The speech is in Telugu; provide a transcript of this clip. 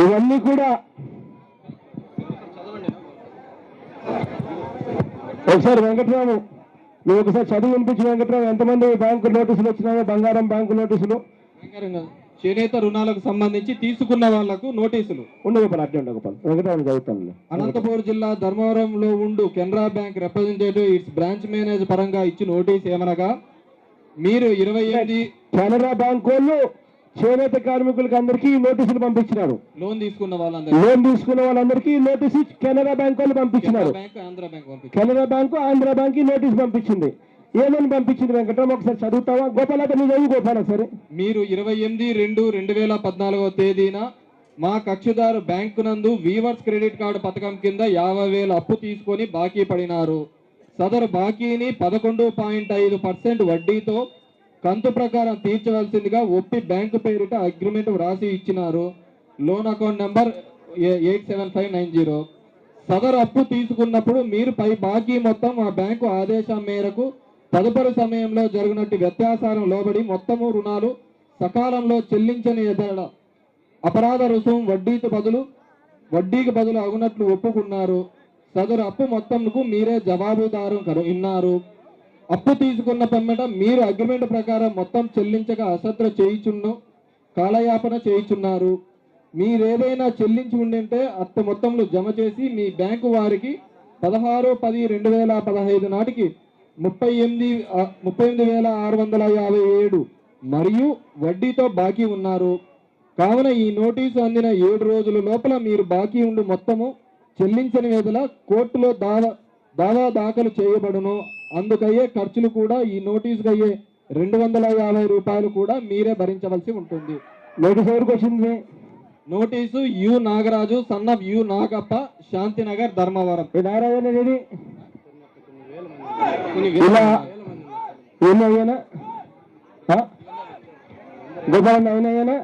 ఇవన్నీ కూడా ఒకసారి వెంకట్రావు నువ్వు ఒకసారి చదువు వినిపించి వెంకట్రావు, ఎంతమంది బ్యాంకు నోటీసులు వచ్చినాయో, బంగారం బ్యాంకు నోటీసులు, చేనేత రుణాలకు సంబంధించి తీసుకున్న వాళ్లకు నోటీసులు ఉండగోపాల్ అట్లా ఉండగోపాల్ వెంకటరావు చదువుతాను. అనంతపురం జిల్లా ధర్మవరంలో ఉండు Canara bank representative it's branch manager పరంగా ఇచ్చిన నోటీస్ ఏమనగా, మీరు 28 కెనరా బ్యాంక్ వాళ్ళు చేనేత కార్మికులకు అందరికీ నోటీసులు పంపించినారు. లోన్ తీసుకున్న వాళ్ళందరికీ నోటీసు కెనరా బ్యాంక్ వాళ్ళు పంపించినారు. Canara bank Andhra bank notice పంపించింది. ఏమని పంపించింది వెంకటరామ్ ఒకసారి చదువుతావా? గోపాల్ అతను చదువు గోపాల్ సరే. మీరు 28/2/2014 తేదీన మా కక్షిదారు బ్యాంకు నందు వీవర్స్ క్రెడిట్ కార్డు పథకం కింద 50,000 అప్పు తీసుకొని బాకీ పడినారు. సదరు బాకీని 11.5% వడ్డీతో కంతు ప్రకారం తీర్చవలసిందిగా ఒప్పి బ్యాంకు పేరిట అగ్రిమెంట్ వ్రాసి ఇచ్చినారు. Loan account number 87590. సదరు అప్పు తీసుకున్నప్పుడు మీరు పై బాకీ మొత్తం ఆ బ్యాంకు ఆదేశం మేరకు తదుపరి సమయంలో జరిగినట్టు వ్యత్యాసారం లోబడి మొత్తము రుణాలు సకాలంలో చెల్లించని ఎదల అపరాధ రుసుము వడ్డీకి బదులు అగునట్లు ఒప్పుకున్నారు. సదరు అప్పు మొత్తంకు మీరే జవాబుదారు ఉన్నారు. అప్పు తీసుకున్న పిమ్మట మీరు అగ్రిమెంట్ ప్రకారం మొత్తం చెల్లించక అశ్రద్ధ చేయుచున్ను కాలయాపన చేయుచున్నారు. మీరేదైనా చెల్లించి ఉండింటే అత్త మొత్తంలో జమ చేసి మీ బ్యాంకు వారికి 16/10/2015 నాటికి 38,657 మరియు వడ్డీతో బాకీ ఉన్నారు. కావున ఈ నోటీసు అందిన 7 రోజుల లోపల మీరు బాకీ ఉండి మొత్తము చెల్లించని వేళ కోర్టులో దావా దాఖలు చేయబడును. అందుకయ్యే ఖర్చులు కూడా ఈ నోటీసుకు అయ్యే 250 రూపాయలు కూడా మీరే భరించవలసి ఉంటుంది. నోటీసు ఎవరికి వచ్చింది? Notice you Nagaraju son of you Nagappa, Shantinagar, Dharmavaram. Gopal అయినా